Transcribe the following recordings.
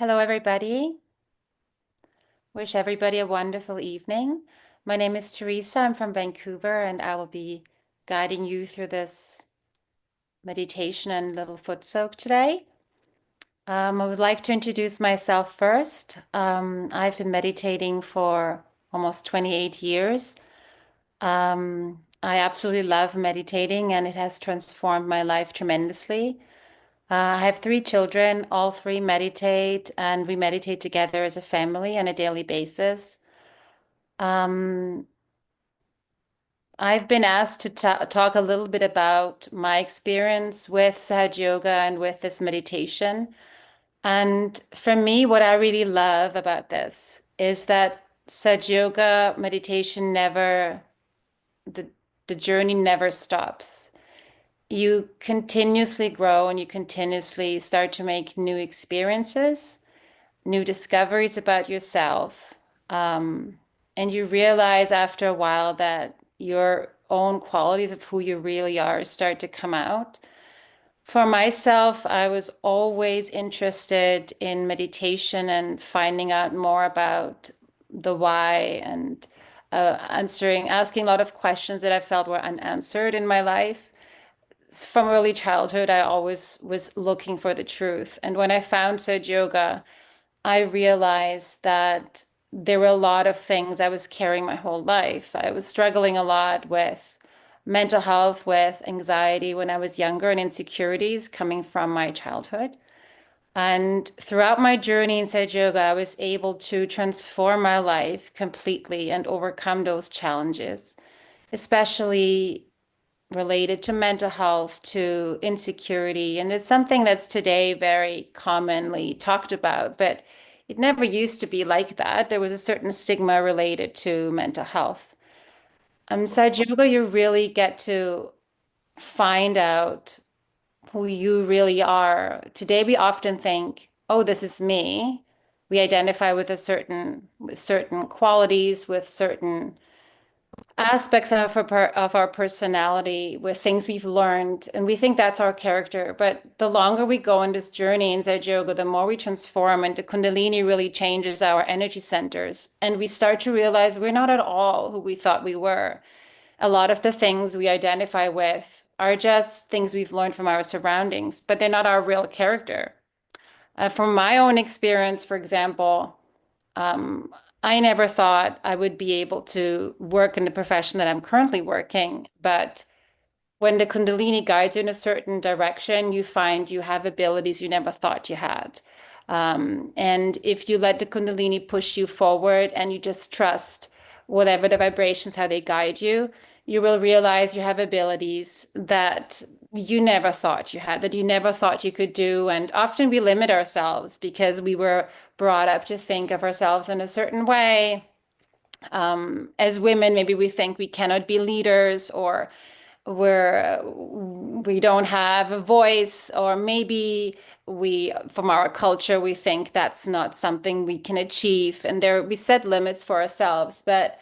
Hello, everybody. Wish everybody a wonderful evening. My name is Theresa. I'm from Vancouver, and I will be guiding you through this meditation and little foot soak today. I would like to introduce myself first. I've been meditating for almost 28 years. I absolutely love meditating, and it has transformed my life tremendously. I have three children, all three meditate, and we meditate together as a family on a daily basis. Um, I've been asked to talk a little bit about my experience with Sahaja Yoga and with this meditation. And for me, what I really love about this is that Sahaja Yoga meditation the, the journey never stops. You continuously grow and you continuously start to make new experiences, new discoveries about yourself. Um, and you realize after a while that your own qualities of who you really are start to come out. For myself, I was always interested in meditation and finding out more about the why and asking a lot of questions that I felt were unanswered in my life. From early childhood, I always was looking for the truth. And when I found Sahaja Yoga, I realized that there were a lot of things I was carrying my whole life. I was struggling a lot with mental health, with anxiety when I was younger, and insecurities coming from my childhood. And throughout my journey inside yoga, I was able to transform my life completely and overcome those challenges, especially related to mental health, to insecurity. And it's something that's today very commonly talked about, but it never used to be like that. There was a certain stigma related to mental health. Sahaja Yoga, you really get to find out who you really are. Today, we often think, oh, this is me. We identify with with certain qualities, with certain aspects of our personality with things we've learned, and we think that's our character. But the longer we go on this journey in Sahaja Yoga, the more we transform, and the Kundalini really changes our energy centers, and we start to realize we're not at all who we thought we were. A lot of the things we identify with are just things we've learned from our surroundings, but they're not our real character. From my own experience, for example, um, I never thought I would be able to work in the profession that I'm currently working, but when the Kundalini guides you in a certain direction, you find you have abilities you never thought you had. And if you let the Kundalini push you forward and you just trust whatever the vibrations, how they guide you, you will realize you have abilities that you never thought you had, that you never thought you could do. And often we limit ourselves because we were brought up to think of ourselves in a certain way. As women, maybe we think we cannot be leaders, or we don't have a voice, or maybe from our culture we think that's not something we can achieve, and there we set limits for ourselves. But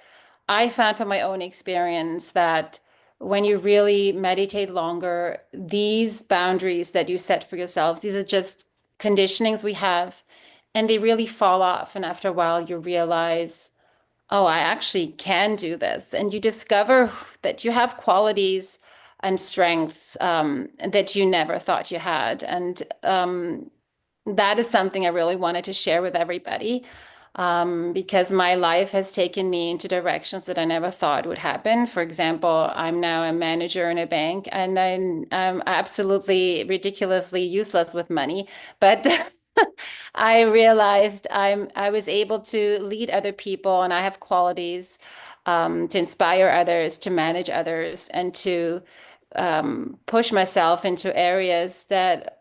I found from my own experience that when you really meditate longer, these boundaries that you set for yourselves, these are just conditionings we have, and they really fall off, and after a while you realize, oh, I actually can do this. And you discover that you have qualities and strengths that you never thought you had. And that is something I really wanted to share with everybody, because my life has taken me into directions that I never thought would happen. For example, I'm now a manager in a bank, and I'm absolutely ridiculously useless with money, but I realized I was able to lead other people, and I have qualities to inspire others, to manage others, and to push myself into areas that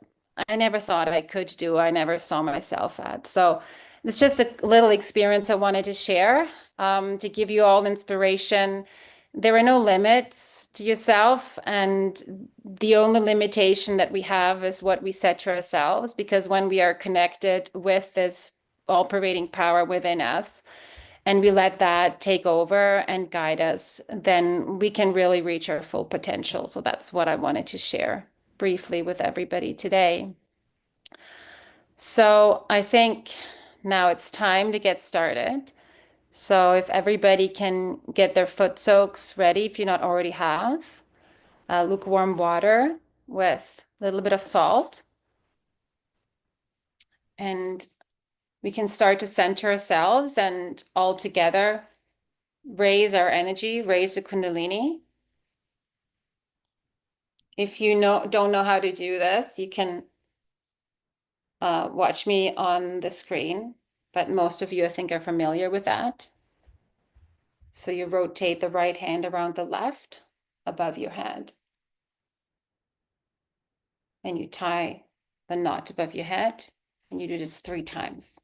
I never thought I could do. I never saw myself at. So it's just a little experience I wanted to share, to give you all inspiration. There are no limits to yourself, and the only limitation that we have is what we set to ourselves, because when we are connected with this all-pervading power within us, and we let that take over and guide us, then we can really reach our full potential. So that's what I wanted to share briefly with everybody today. So I think now it's time to get started. So if everybody can get their foot soaks ready, if you not already have, lukewarm water with a little bit of salt. And we can start to center ourselves and all together raise our energy, raise the Kundalini. If you don't know how to do this, you can watch me on the screen, but most of you, I think, are familiar with that. So you rotate the right hand around the left above your head, and you tie the knot above your head, and you do this 3 times.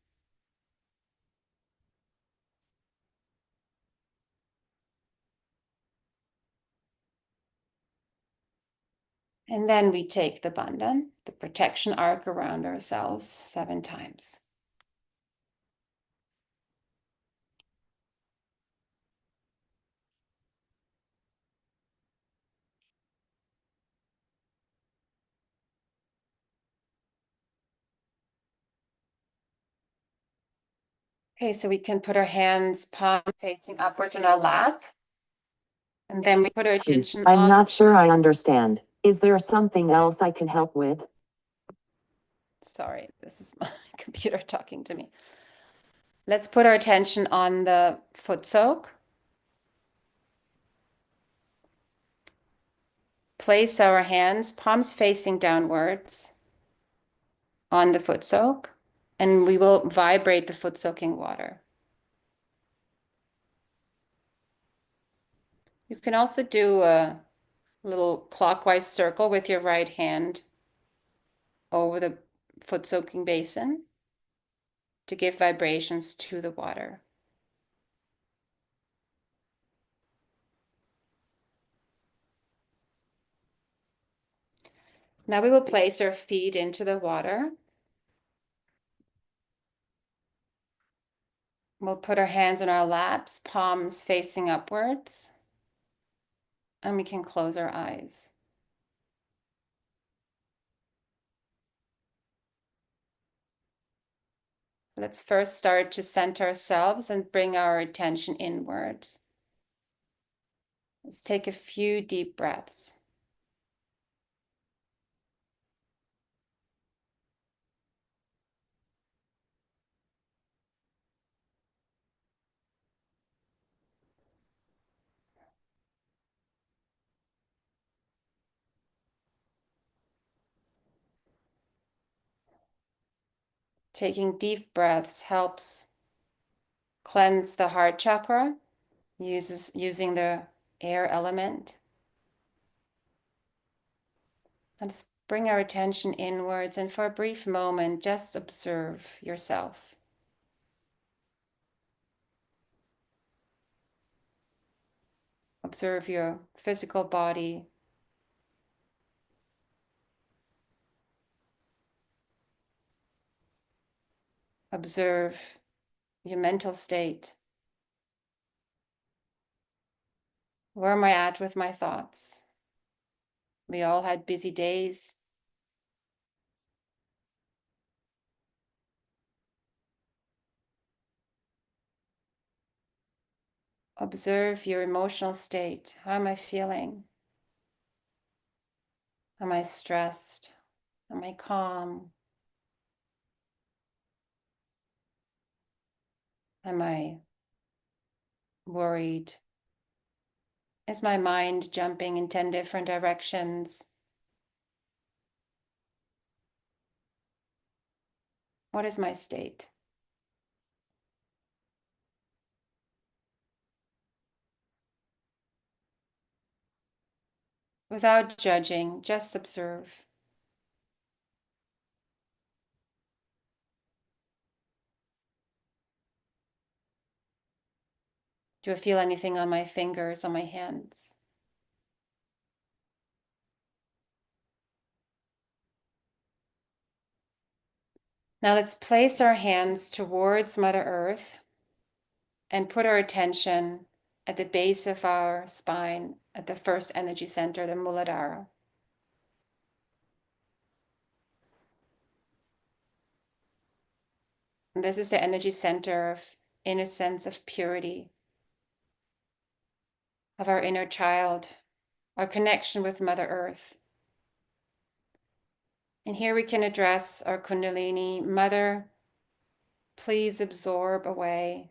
And then we take the bandhan, the protection arc around ourselves 7 times. Okay, so we can put our hands palm facing upwards in our lap. And then we put our attention on. I'm not sure I understand. Is there something else I can help with? Sorry, this is my computer talking to me. Let's put our attention on the Footsoak. Place our hands, palms facing downwards, on the Footsoak, and we will vibrate the foot soaking water. You can also do a little clockwise circle with your right hand over the foot soaking basin to give vibrations to the water. Now we will place our feet into the water. We'll put our hands in our laps, palms facing upwards, and we can close our eyes. Let's first start to center ourselves and bring our attention inwards. Let's take a few deep breaths. Taking deep breaths helps cleanse the heart chakra, using the air element. Let's bring our attention inwards and for a brief moment, just observe yourself. Observe your physical body. Observe your mental state. Where am I at with my thoughts? We all had busy days. Observe your emotional state. How am I feeling? Am I stressed? Am I calm? Am I worried? Is my mind jumping in 10 different directions? What is my state? Without judging, just observe. Do I feel anything on my fingers, on my hands? Now let's place our hands towards Mother Earth and put our attention at the base of our spine, at the first energy center, the Muladhara. And this is the energy center of innocence, of purity, of our inner child, our connection with Mother Earth. And here we can address our Kundalini. Mother, please absorb away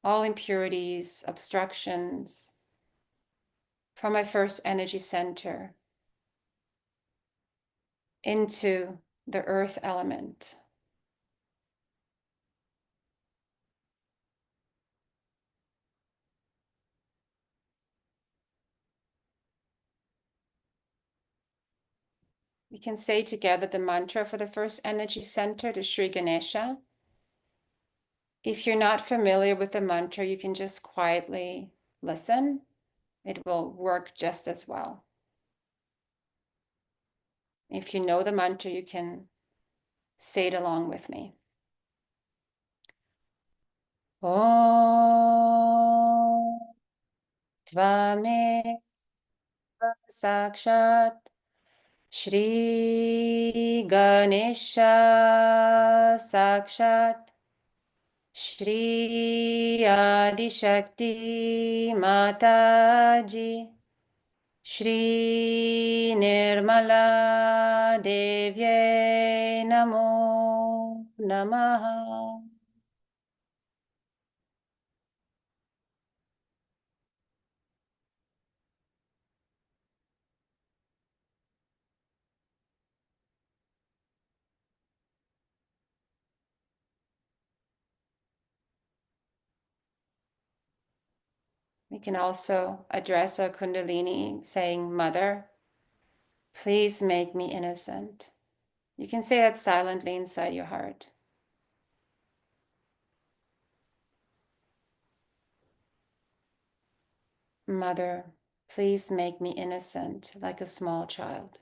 all impurities, obstructions from my first energy center into the earth element. We can say together the mantra for the first energy center, the Sri Ganesha. If you're not familiar with the mantra, you can just quietly listen. It will work just as well. If you know the mantra, you can say it along with me. Om Tvame Sakshat Shri Ganesha Sakshat Shri Adi Shakti Mataji Shri Nirmala Devye Namo Namaha. We can also address our Kundalini saying, Mother, please make me innocent. You can say that silently inside your heart. Mother, please make me innocent like a small child.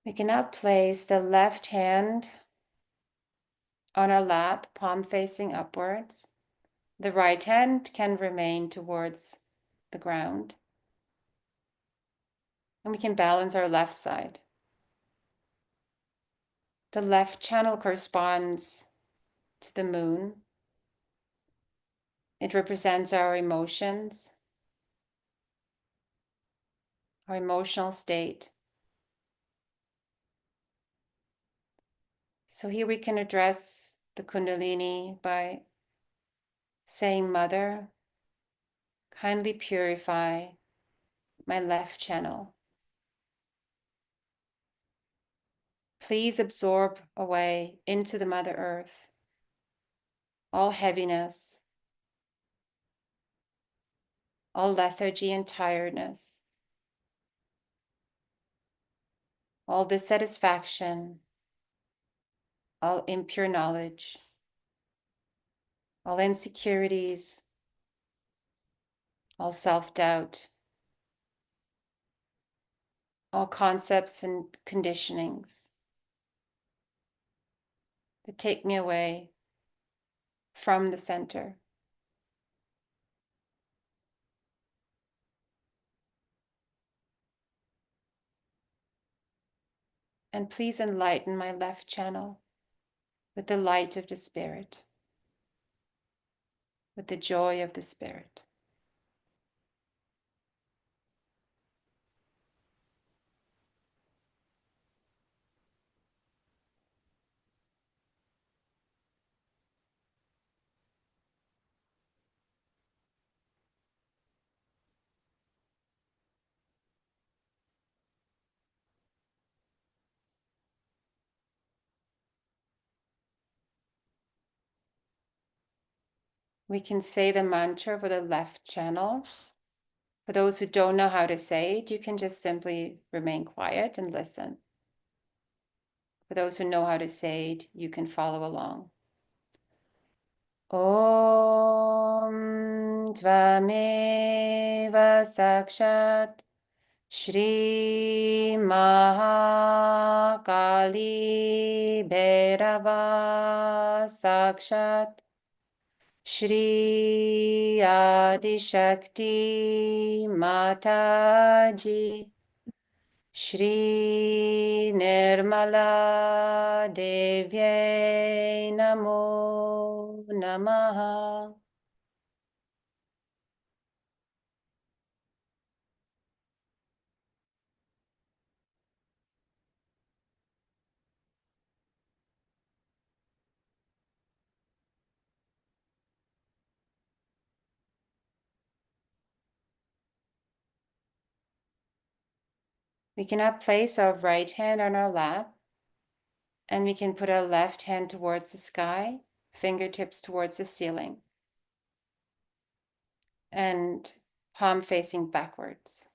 We can now place the left hand on our lap, palm facing upwards. The right hand can remain towards the ground. And we can balance our left side. The left channel corresponds to the moon. It represents our emotions, our emotional state. So here we can address the Kundalini by saying, Mother, kindly purify my left channel. Please absorb away into the Mother Earth all heaviness, all lethargy and tiredness, all dissatisfaction, all impure knowledge, all insecurities, all self-doubt, all concepts and conditionings that take me away from the center. And please enlighten my left channel with the light of the Spirit, with the joy of the Spirit. We can say the mantra for the left channel. For those who don't know how to say it, you can just simply remain quiet and listen. For those who know how to say it, you can follow along. Om Tvameva Sakshat Shri Mahakali Bhairava Sakshat Shri Adi Shakti Mataji Shri Nirmala Devyai Namo Namaha. We can now place our right hand on our lap, and we can put our left hand towards the sky, fingertips towards the ceiling, and palm facing backwards.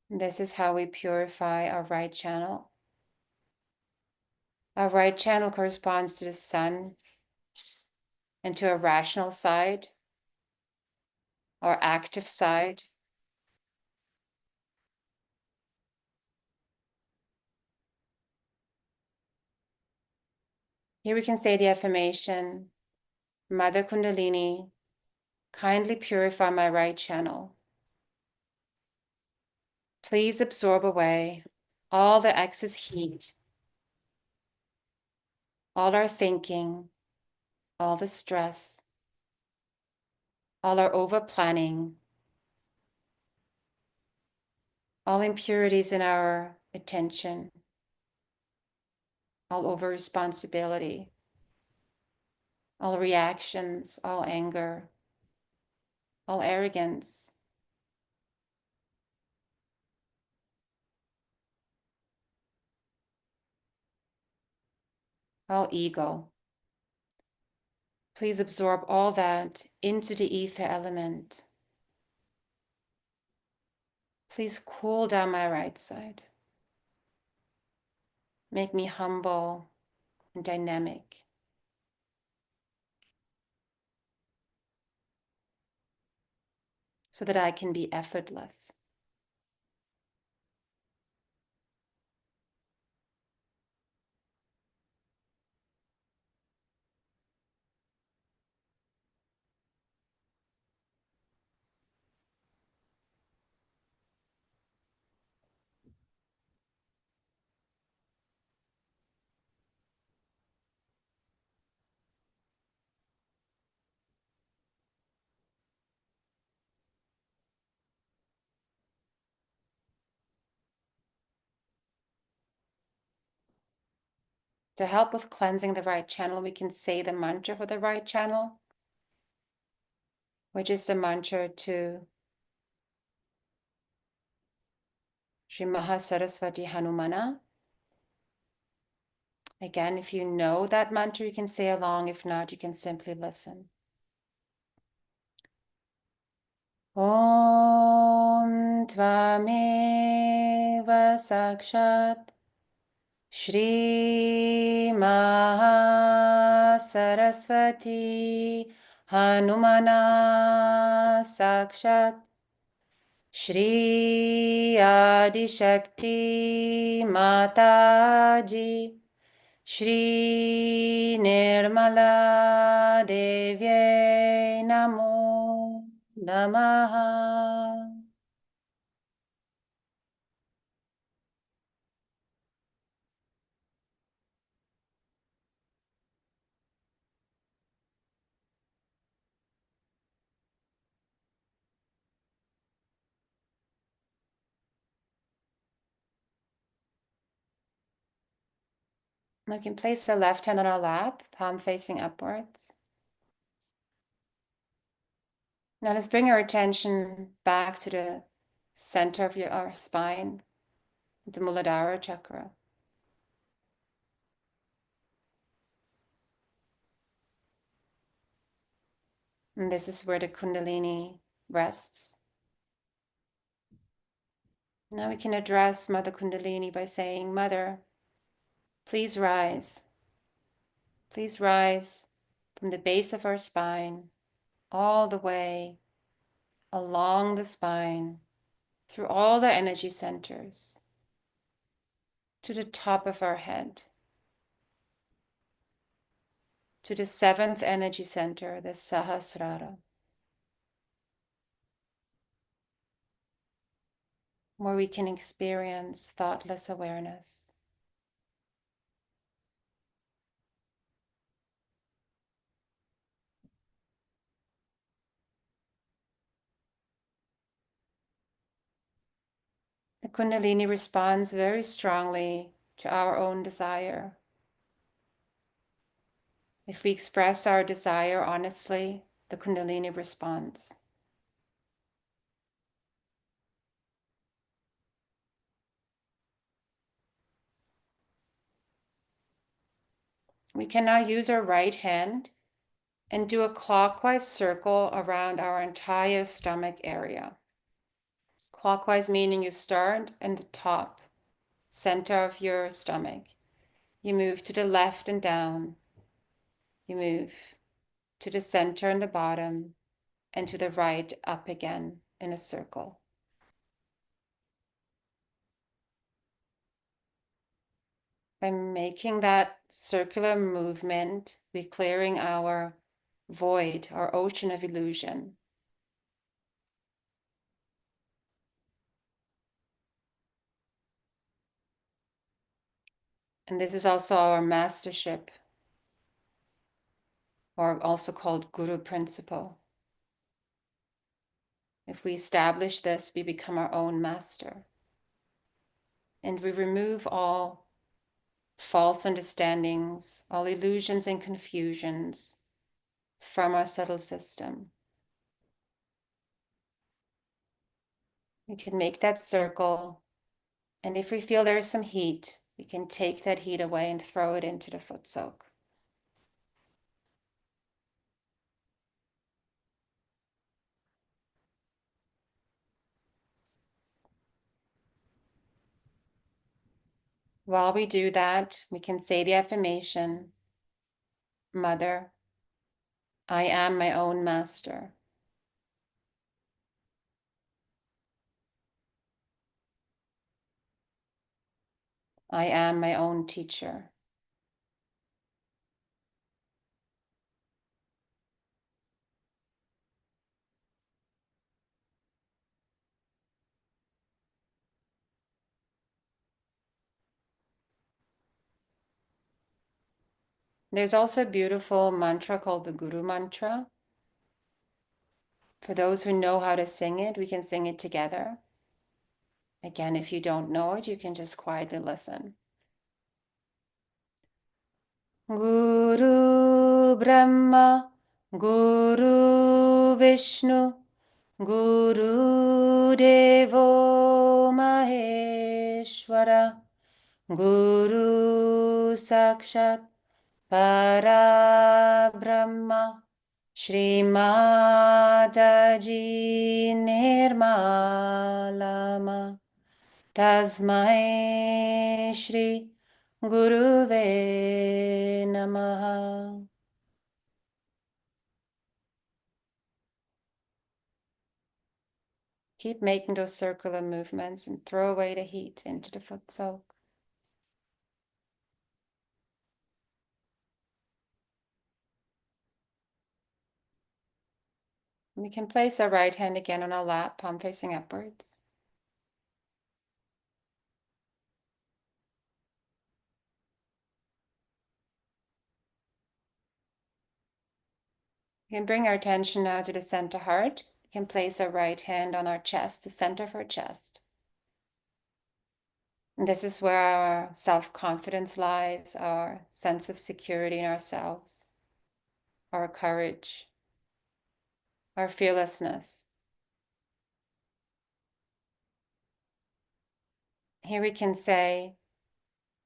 This is how we purify our right channel. Our right channel corresponds to the sun and to our rational side, our active side. Here we can say the affirmation, Mother Kundalini, kindly purify my right channel. Please absorb away all the excess heat, all our thinking, all the stress, all our over planning, all impurities in our attention, all over responsibility, all reactions, all anger, all arrogance, all ego. Please absorb all that into the ether element. Please cool down my right side. Make me humble and dynamic so that I can be effortless. To help with cleansing the right channel, we can say the mantra for the right channel, which is the mantra to Shri Mahasaraswati Hanumana. Again, if you know that mantra, you can say along. If not, you can simply listen. Om Tvameva Sakshat Shri Mahasaraswati Hanumana Sakshat Shri Adi Shakti Mataji Shri Nirmala Devyai Namo Namaha. We can place the left hand on our lap, palm facing upwards. Now let's bring our attention back to the center of our spine, the Muladhara chakra. And this is where the Kundalini rests. Now we can address Mother Kundalini by saying, Mother, please rise. Please rise from the base of our spine all the way along the spine, through all the energy centers, to the top of our head, to the seventh energy center, the Sahasrara, where we can experience thoughtless awareness. The Kundalini responds very strongly to our own desire. If we express our desire honestly, the Kundalini responds. We can now use our right hand and do a clockwise circle around our entire stomach area. Clockwise meaning you start in the top center of your stomach. You move to the left and down. You move to the center and the bottom, and to the right up again in a circle. By making that circular movement, we're clearing our void, our ocean of illusion. And this is also our mastership, or also called Guru principle. If we establish this, we become our own master. And we remove all false understandings, all illusions and confusions from our subtle system. We can make that circle, and if we feel there's some heat, we can take that heat away and throw it into the Footsoak. While we do that, we can say the affirmation, Mother, I am my own master. I am my own teacher. There's also a beautiful mantra called the Guru mantra. For those who know how to sing it, we can sing it together. Again, if you don't know it, you can just quietly listen. Guru Brahma, Guru Vishnu, Guru Devo Maheshwara, Guru Sakshat Parabrahma, Shri Mataji Nirmalama, Tasmai Shri Guruve Namaha. Keep making those circular movements and throw away the heat into the Footsoak. We can place our right hand again on our lap, palm facing upwards. We can bring our attention now to the center heart. We can place our right hand on our chest, the center of our chest. And this is where our self-confidence lies, our sense of security in ourselves, our courage, our fearlessness. Here we can say,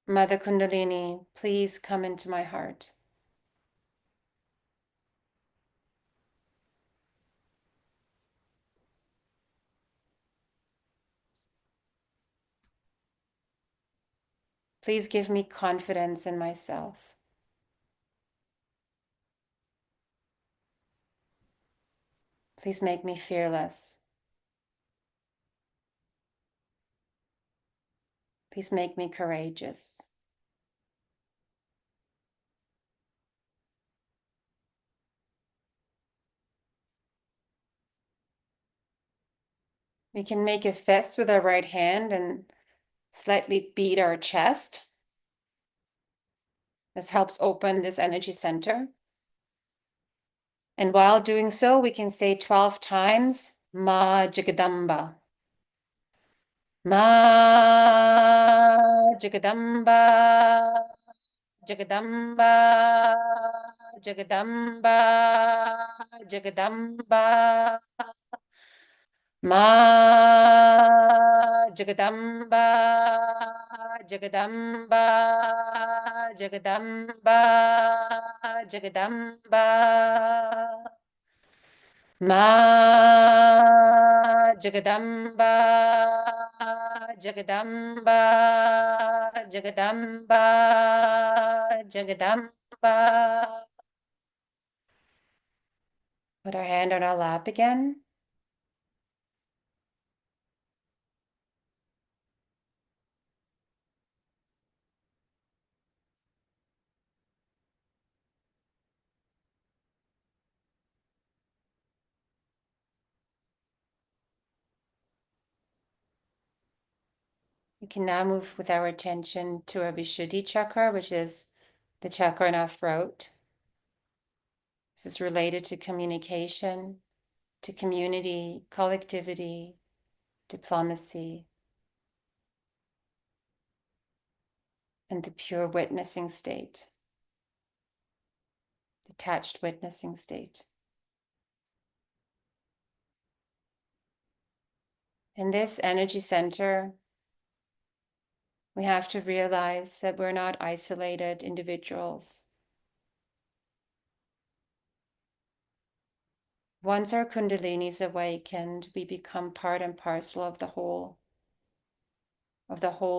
Mother Kundalini, please come into my heart. Please give me confidence in myself. Please make me fearless. Please make me courageous. We can make a fist with our right hand and slightly beat our chest. This helps open this energy center. And while doing so, we can say 12 times, Ma Jagadamba. Ma Jagadamba, Jagadamba, Jagadamba, Jagadamba. Ma Jagadamba, Jagadamba, Jagadamba, Jagadamba. Ma Jagadamba, Jagadamba, Jagadamba, Jagadamba. Put our hand on our lap again. We can now move with our attention to our Vishuddhi chakra, which is the chakra in our throat. This is related to communication, to community, collectivity, diplomacy, and the pure witnessing state, detached witnessing state. In this energy center, we have to realize that we're not isolated individuals. Once our Kundalini is awakened, we become part and parcel of the whole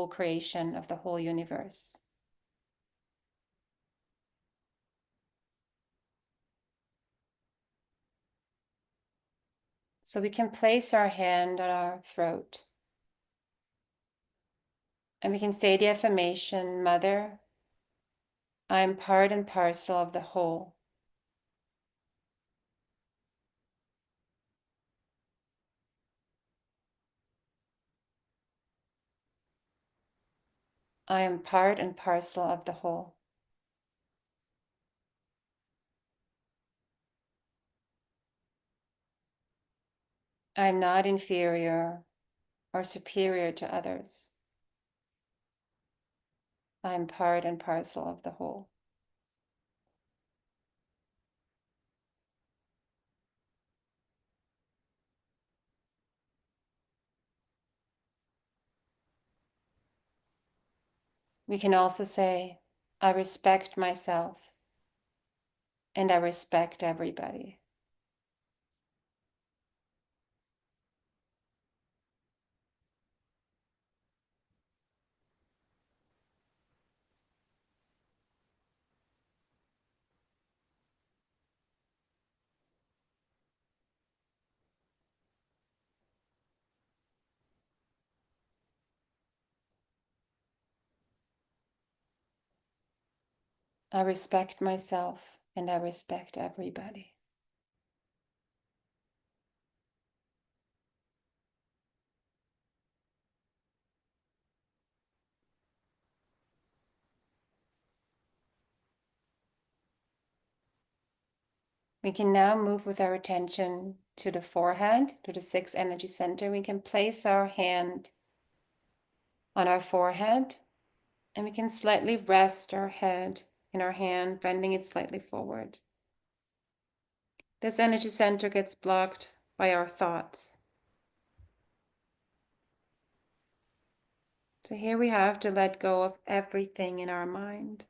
creation, of the whole universe. So we can place our hand on our throat and we can say the affirmation, Mother, I am part and parcel of the whole. I am part and parcel of the whole. I am not inferior or superior to others. I am part and parcel of the whole. We can also say, I respect myself and I respect everybody. I respect myself and I respect everybody. We can now move with our attention to the forehead, to the sixth energy center. We can place our hand on our forehead and we can slightly rest our head in our hand, bending it slightly forward. This energy center gets blocked by our thoughts. So here we have to let go of everything in our mind.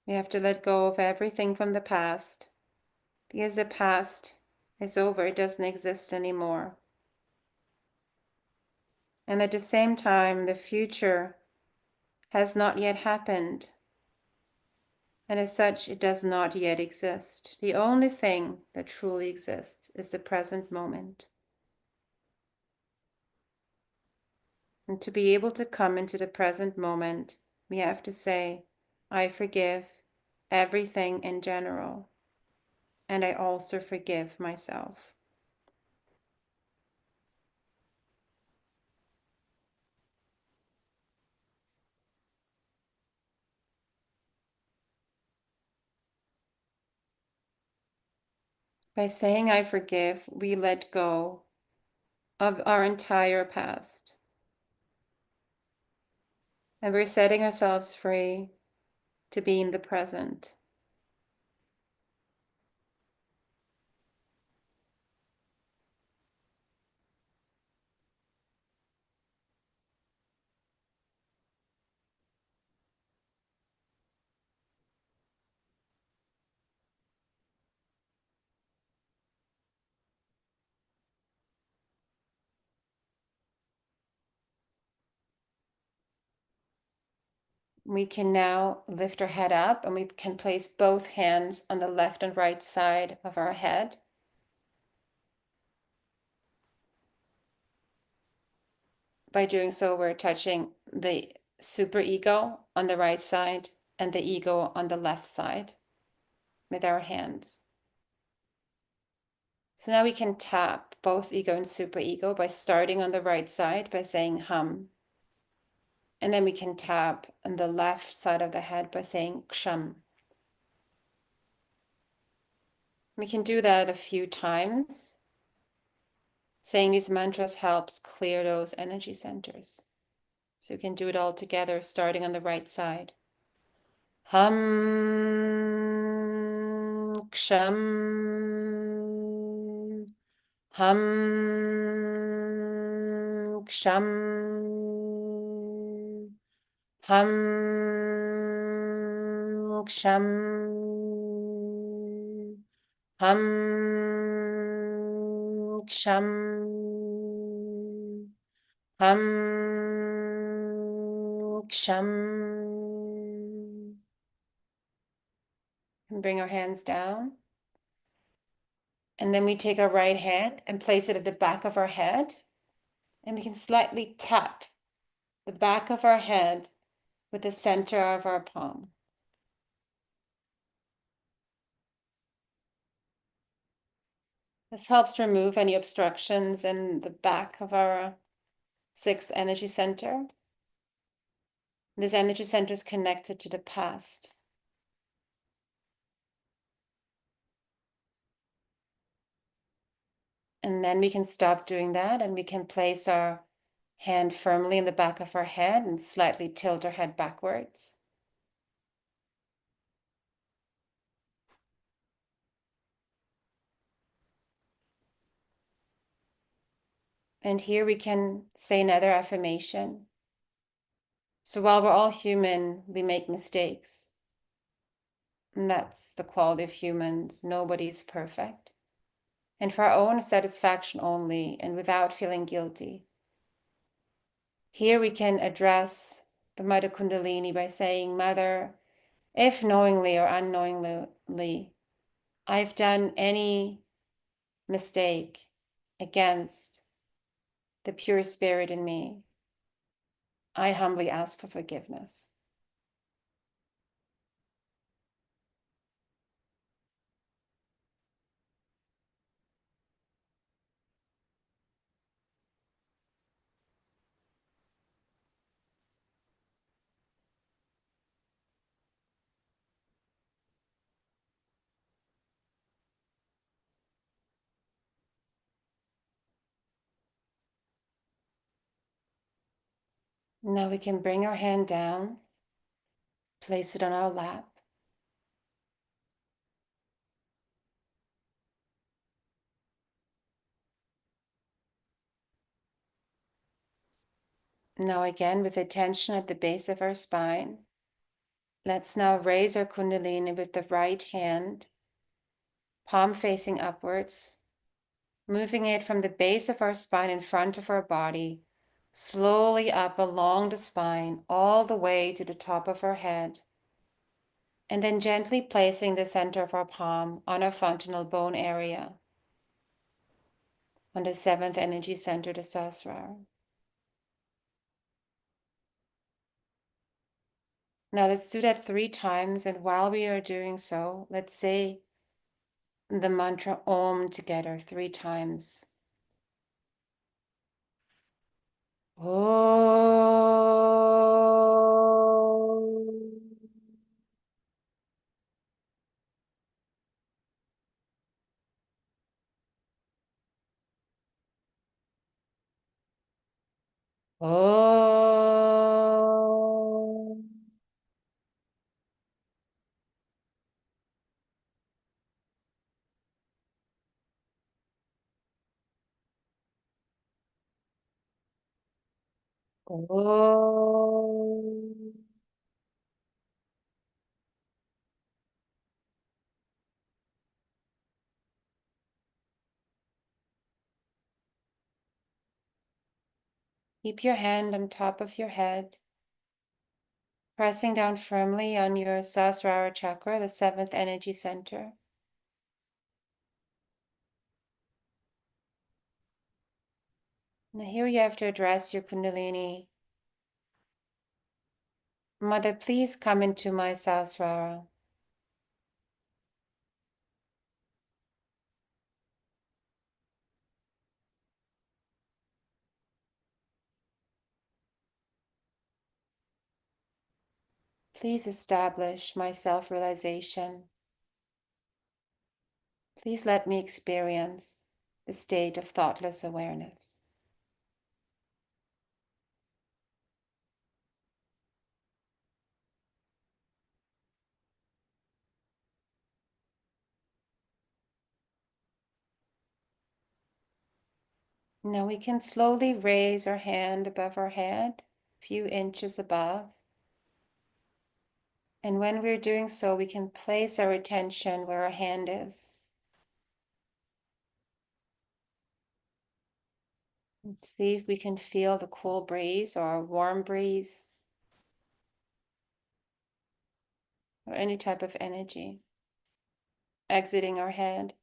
We have to let go of everything from the past because the past is over, it doesn't exist anymore. And at the same time, the future has not yet happened. And as such, it does not yet exist. The only thing that truly exists is the present moment. And to be able to come into the present moment, we have to say, I forgive everything in general, and I also forgive myself. By saying I forgive, we let go of our entire past. And we're setting ourselves free to be in the present. We can now lift our head up and we can place both hands on the left and right side of our head. By doing so, we're touching the superego on the right side and the ego on the left side with our hands. So now we can tap both ego and superego by starting on the right side by saying hum. And then we can tap on the left side of the head by saying ksham. We can do that a few times. Saying these mantras helps clear those energy centers. So you can do it all together, starting on the right side. Hum, ksham, hum, ksham, hum, ksham, hum, ksham, hum, ksham. And bring our hands down. And then we take our right hand and place it at the back of our head. And we can slightly tap the back of our head with the center of our palm. This helps remove any obstructions in the back of our sixth energy center. This energy center is connected to the past. And then we can stop doing that and we can place our hand firmly in the back of our head and slightly tilt our head backwards. And here we can say another affirmation. So while we're all human, we make mistakes. And that's the quality of humans. Nobody's perfect. And for our own satisfaction only and without feeling guilty. Here we can address the Mother Kundalini by saying, Mother, if knowingly or unknowingly I've done any mistake against the pure spirit in me, I humbly ask for forgiveness. Now we can bring our hand down, place it on our lap. Now again, with attention at the base of our spine, let's now raise our Kundalini with the right hand, palm facing upwards, moving it from the base of our spine in front of our body, slowly up along the spine, all the way to the top of our head. And then gently placing the center of our palm on our fontanel bone area, on the seventh energy center, the Sahasrara. Now let's do that 3 times. And while we are doing so, let's say the mantra Om together 3 times. Om. Om. Om. Keep your hand on top of your head, pressing down firmly on your Sahasrara chakra, the 7th energy center. Now here you have to address your Kundalini. Mother, please come into my Sahasrara. Please establish my self-realization. Please let me experience the state of thoughtless awareness. Now we can slowly raise our hand above our head, a few inches above. And when we're doing so, we can place our attention where our hand is. And see if we can feel the cool breeze or a warm breeze or any type of energy exiting our head.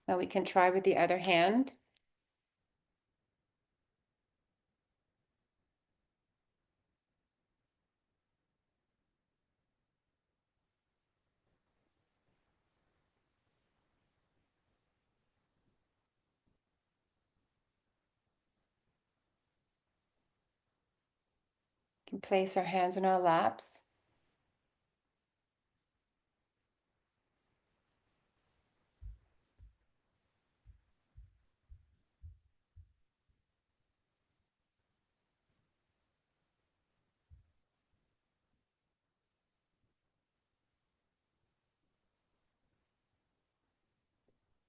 Now we can try with the other hand. We can place our hands in our laps.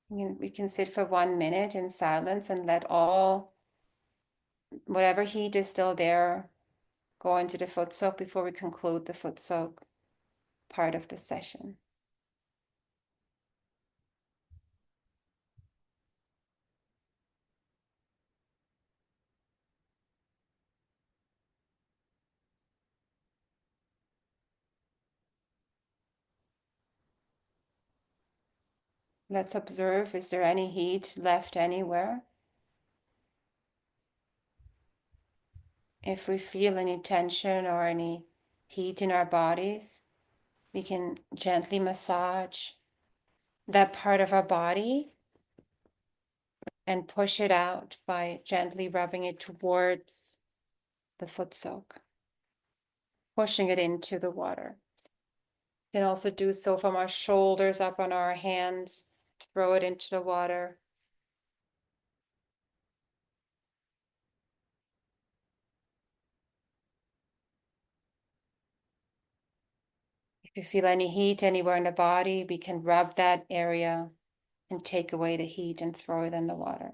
We can sit for 1 minute in silence and let all, whatever heat is still there, go into the foot soak before we conclude the foot soak part of the session. Let's observe, is there any heat left anywhere? If we feel any tension or any heat in our bodies, we can gently massage that part of our body and push it out by gently rubbing it towards the foot soak, pushing it into the water. We can also do so from our shoulders up on our hands, throw it into the water. If you feel any heat anywhere in the body, we can rub that area and take away the heat and throw it in the water.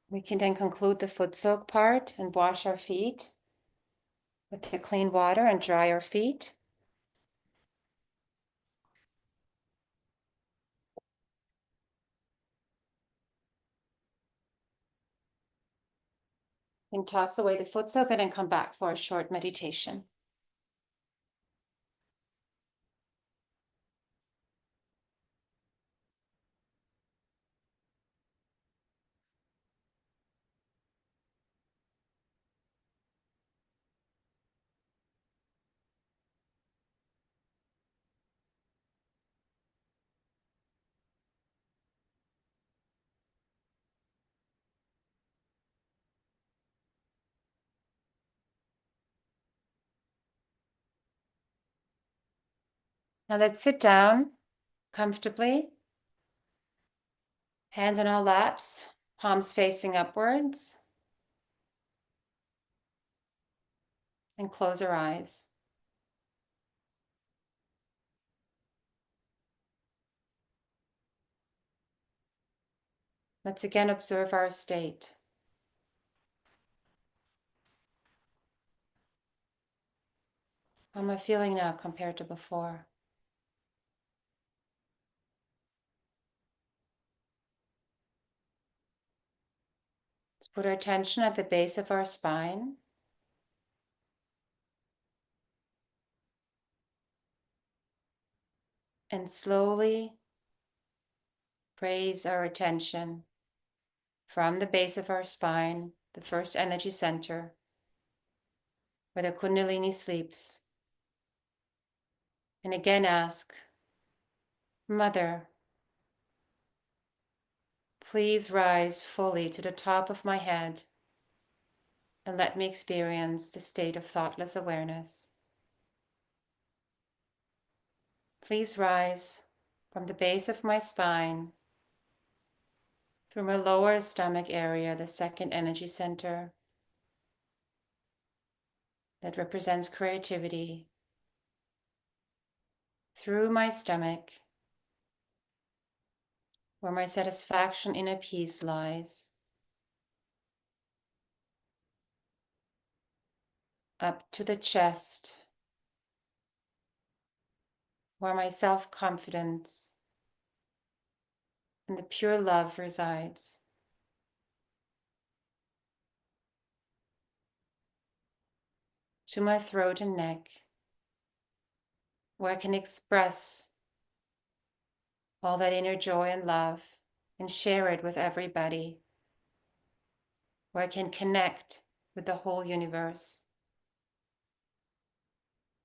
We can then conclude the foot soak part and wash our feet with the clean water and dry our feet. And toss away the foot soak and then come back for a short meditation. Now let's sit down comfortably, hands on our laps, palms facing upwards, and close our eyes. Let's again observe our state. How am I feeling now compared to before? Let's put our attention at the base of our spine. And slowly raise our attention from the base of our spine, the first energy center, where the Kundalini sleeps. And again ask, Mother, please rise fully to the top of my head and let me experience the state of thoughtless awareness. Please rise from the base of my spine, through my lower stomach area, the second energy center that represents creativity, through my stomach, where my satisfaction, inner peace lies, up to the chest, where my self-confidence and the pure love resides, to my throat and neck, where I can express all that inner joy and love and share it with everybody, where I can connect with the whole universe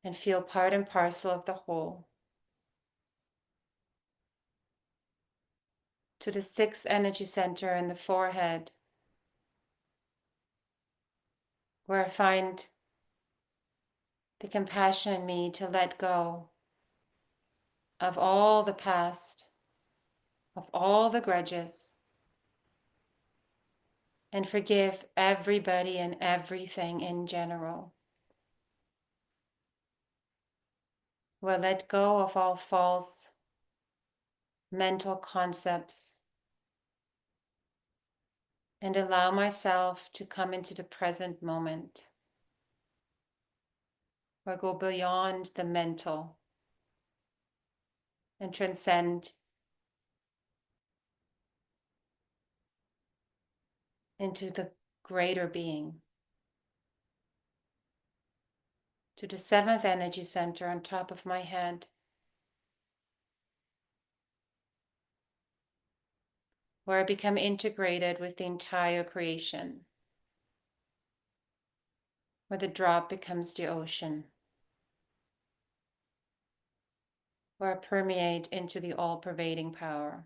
and feel part and parcel of the whole, to the sixth energy center in the forehead, where I find the compassion in me to let go of all the past, of all the grudges, and forgive everybody and everything in general. Where I let go of all false mental concepts and allow myself to come into the present moment, or go beyond the mental and transcend into the greater being, to the seventh energy center on top of my head, where I become integrated with the entire creation, where the drop becomes the ocean, where I permeate into the all-pervading power.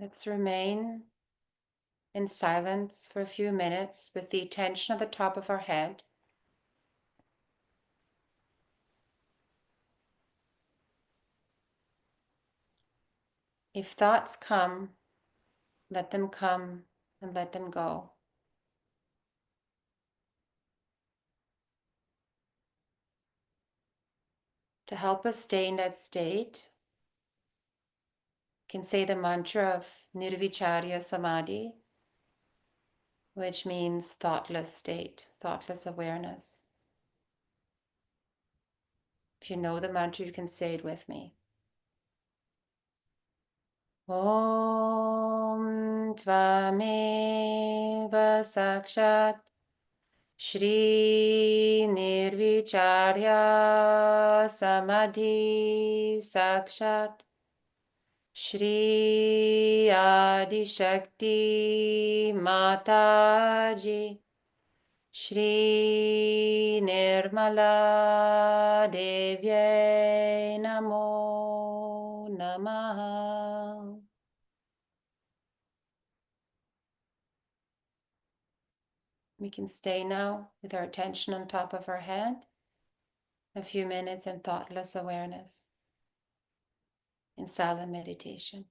Let's remain in silence for a few minutes with the attention at the top of our head. If thoughts come, let them come and let them go. To help us stay in that state, you can say the mantra of Nirvicharya Samadhi, which means thoughtless state, thoughtless awareness. If you know the mantra, you can say it with me. Om Tvameva Sakshat Shri Nirvicharya Samadhi Sakshat Shri Adi Shakti Mataji Shri Nirmala Devyai Namo Namaha. We can stay now with our attention on top of our head, a few minutes in thoughtless awareness, in silent meditation.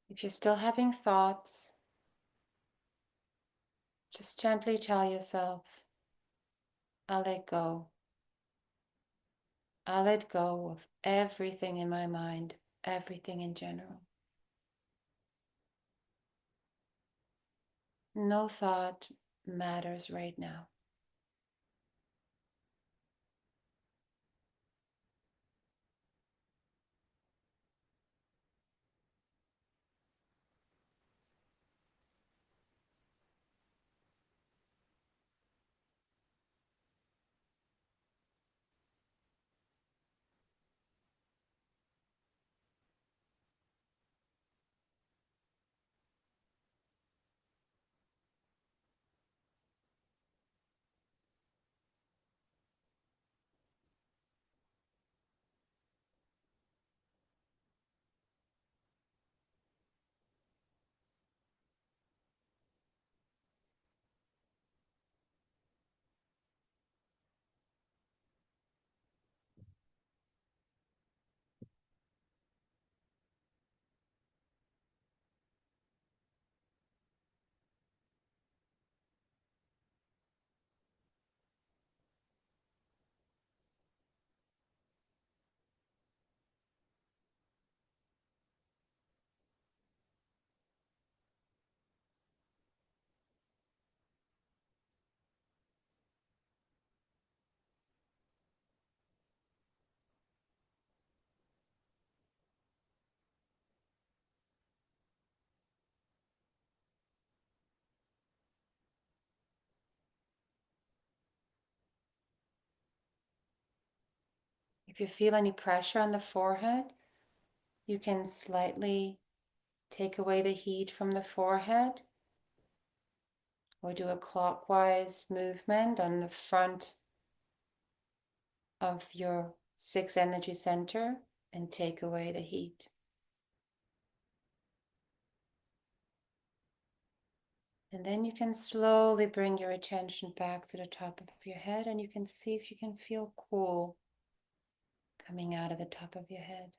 If you're still having thoughts, just gently tell yourself, I'll let go. I'll let go of everything in my mind, everything in general. No thought matters right now. If you feel any pressure on the forehead, you can slightly take away the heat from the forehead or do a clockwise movement on the front of your sixth energy center and take away the heat. And then you can slowly bring your attention back to the top of your head, and you can see if you can feel cool coming out of the top of your head.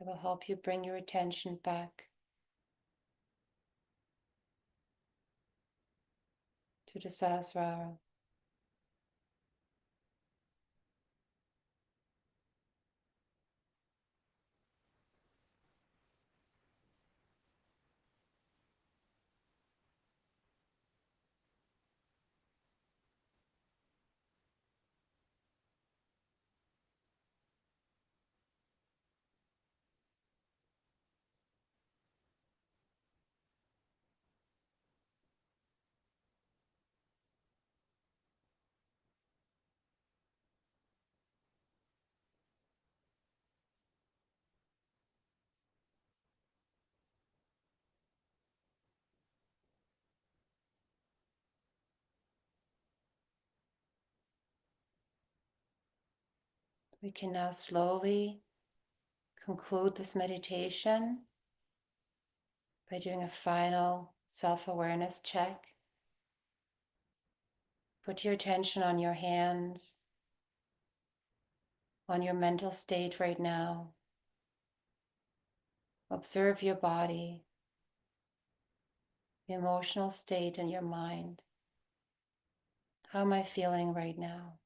It will help you bring your attention back to the Sahasrara. We can now slowly conclude this meditation by doing a final self-awareness check. Put your attention on your hands, on your mental state right now. Observe your body, your emotional state, and your mind. How am I feeling right now?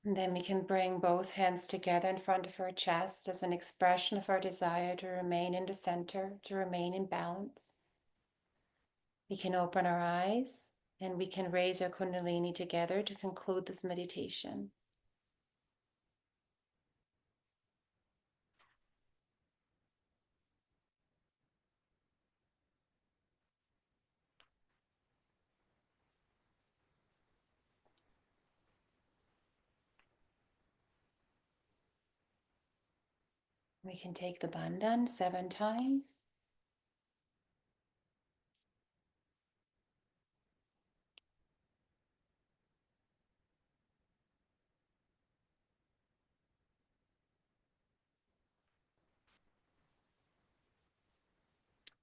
And then we can bring both hands together in front of our chest as an expression of our desire to remain in the center, to remain in balance. We can open our eyes and we can raise our Kundalini together to conclude this meditation. We can take the Bandhan 7 times.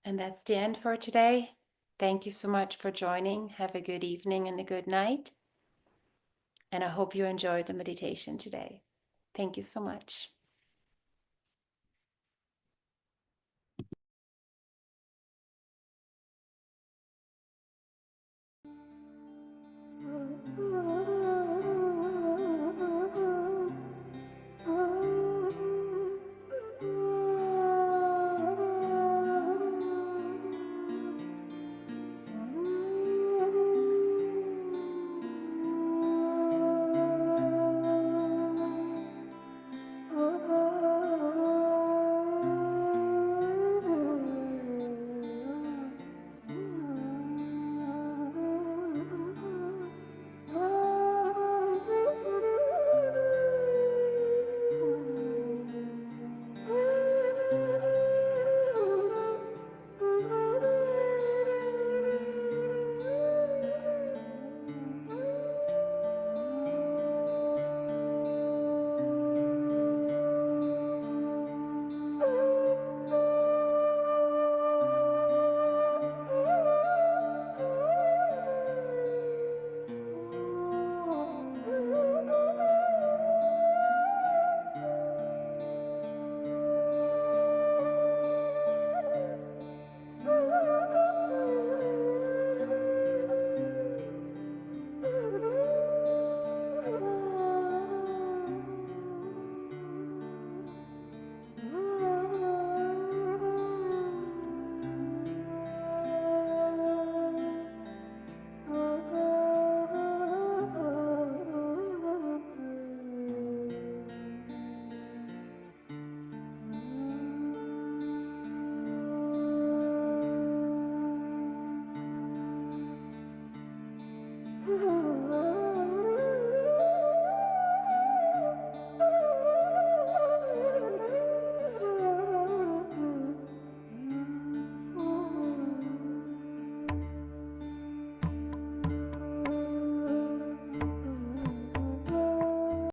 And that's the end for today. Thank you so much for joining. Have a good evening and a good night. And I hope you enjoyed the meditation today. Thank you so much.